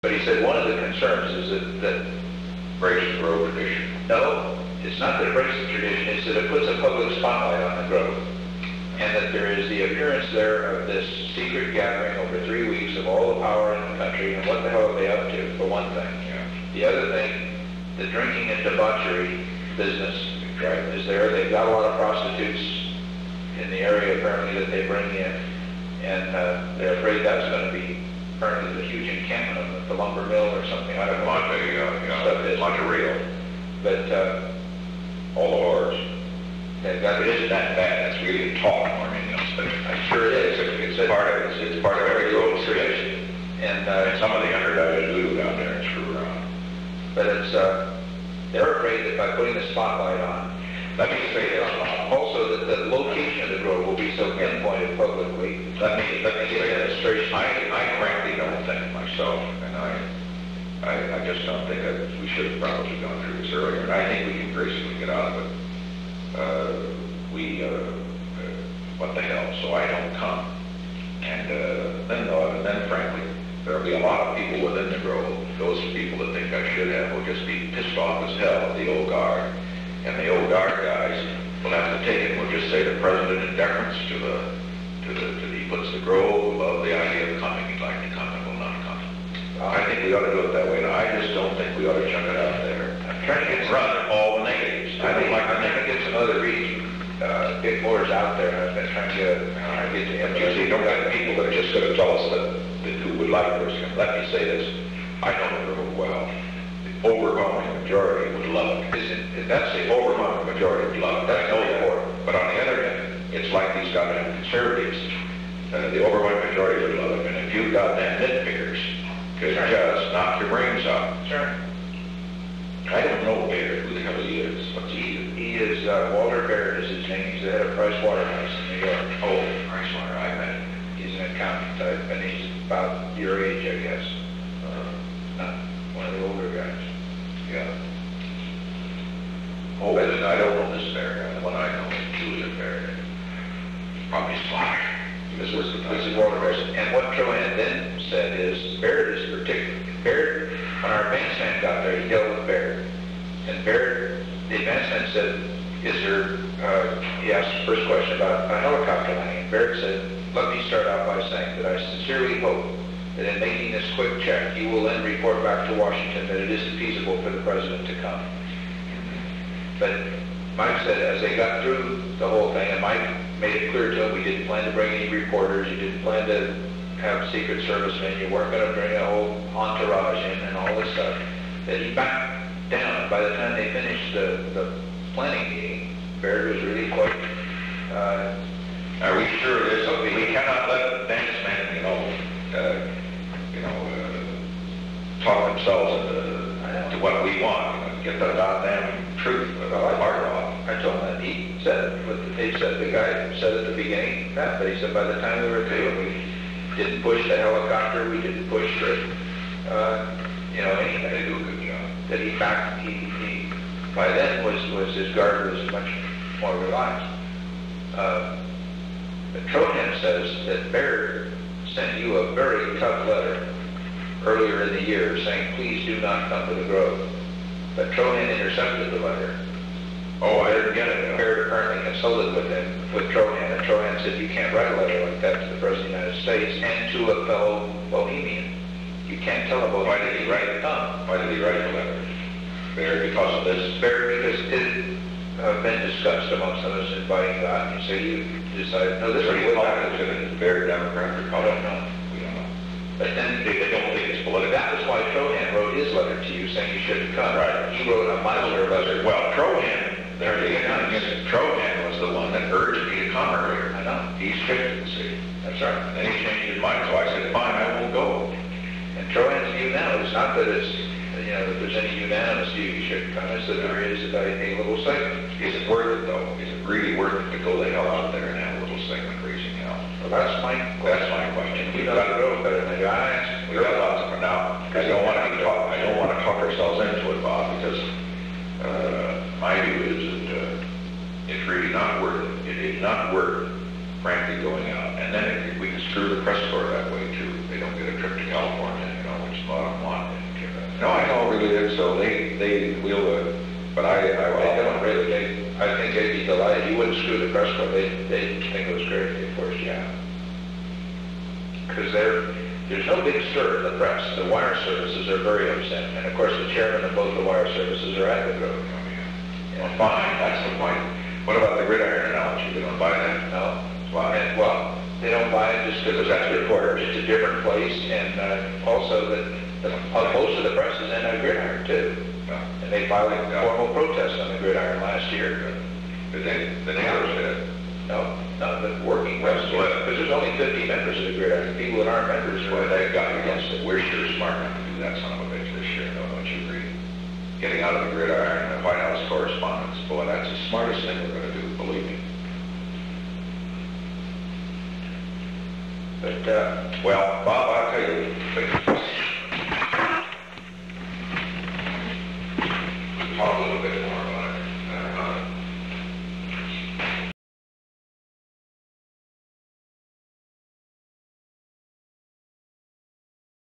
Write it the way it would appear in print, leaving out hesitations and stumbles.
But he said one of the concerns is that breaks the Grove tradition. no, it's not that it breaks the tradition, it's that it puts a public spotlight on the Grove. And that there is the appearance there of this secret gathering over 3 weeks of all the power in the country, and what the hell are they up to, for one thing. Yeah. The other thing, the drinking and debauchery business is there. They've got a lot of prostitutes in the area apparently that they bring in, and they're afraid that's going to be, apparently there's a huge encampment at the lumber mill or something. I don't know. Monterey. But All the horrors. they've got It isn't that bad. It's really talk more than anything else. But I'm sure it is. It's part of it. It's part of every Grove tradition. And And some of the underdog do down there and screw around. but it's they're afraid that by putting the spotlight on, Let me say this. also that the location of the Grove will be so pinpointed publicly. Let me say this. I frankly don't think myself, and I just don't think that we should have probably gone through this earlier. And I think we can gracefully get out of it. What the hell? So I don't come. And then frankly, there'll be a lot of people within the Grove. Those people that think I should have will just be pissed off as hell at the old guard. And the old guard guys will have to take it. We'll just say the president in deference to he puts the Grove above the idea of coming. He'd like to come and will not come. I think we ought to do it that way. Now, I just don't think we ought to chunk it out there. I'm trying to get Run all the negatives. I'm trying to get some other reading. Dick Moore's out there, and I've been trying to get to him. You see, don't got people that are just going to tell us that who would like this. Let me say this. I know the Grove well. The overwhelming majority would love it. That's the overwhelming majority would love it. That's no for it. But on the other hand, it's like these goddamn conservatives. The overwhelming majority would love it. And if you goddamn nitpickers could just knock your brains out. Sure. I don't know Baird, who the hell he is. What's he? He is, Walter Baird is his name. He's the head of Price Waterhouse in New York. Oh, Price Water, I met him. He's an accountant type, and he's about your age, I guess. Not one of the older guys. Yeah. Oh, and I don't know this Baird. The one I know is Julia Baird. Probably Slack. This is Walter Baird. And what Trohan then said is, Baird is particular. Baird, when our advance man got there, he dealt with Baird. And Baird, the advance man said, he asked the first question about a helicopter landing. Baird said, let me start out by saying that I sincerely hope that in making this quick check, you will then report back to Washington that it isn't feasible for the president to come. But Mike said, as they got through the whole thing, and Mike made it clear to him, we didn't plan to bring any reporters, you didn't plan to have Secret Servicemen, you weren't going to bring a whole entourage in and all this stuff, that he backed down. By the time they finished the planning meeting, Baird was really quite... Are we sure it is? We cannot let the dance men, talk themselves into what we want. Get the goddamn truth about our law. I told him that. He said, the guy said at the beginning, but he said by the time we were through, we didn't push the helicopter, we didn't push for anything. They do a good job. That he by then was his guard was much more relaxed. But Trohan says that Baird sent you a very tough letter earlier in the year saying, please do not come to the Grove. But Trohan intercepted the letter. Oh, I didn't get it. Baird apparently consulted with Trohan, and Trohan said, you can't write a letter like that to the President of the United States and to a fellow Bohemian. You can't tell a Bohemian. Why did he write it? Why did he write the letter? Baird, because of this? Baird, because it had been discussed amongst us inviting you out, and so you decided, no, this is way back to Baird Democrat or I don't know. We don't know. But then They don't think it's political. that was why Trohan wrote his letter to you saying you shouldn't come. Right. He wrote a milder letter. Well, Trohan was the one that urged me to come earlier. I know. He's fixed, see. That's right. And then he changed his mind, so I said, fine, I won't go. And Trohan's view now is not that it's, that there's any unanimous view you shouldn't come. It's that there is a little segment. Is it worth it, though? Is it really worth it to go the hell out there and have a little segment raising hell? Well, that's my question. We don't know better than you. We got lots of them now. I don't want to talk ourselves into it, Bob, because my view is that it's really not worth it. It is not worth, frankly, going out. And then we can screw the press corps that way, too. They don't get a trip to California, which a lot of them want. so we'll, but I don't really, I think they'd be delighted. You wouldn't screw the press club. They'd think it was great if they forced you out. Because there's no big stir in the press. The wire services are very upset. And of course, the chairman of both the wire services are at the Grove. Well, fine, that's the point. What about the gridiron analogy? They don't buy that? No. Why? And, well, they don't buy it just because that's reporter. It's a different place, and also that most of the press is in a gridiron too. No. And they filed a formal protest on the gridiron last year. The neighbors did. No, the working press. Because there's only 50 members of the gridiron. People that aren't members Well, they've got against it. We're sure smart enough to do that son of a bitch this year, though, don't you agree? Getting out of the gridiron and White House correspondence, boy, that's the smartest thing we're going to do, believe me. But, Well, Bob, I'll tell you,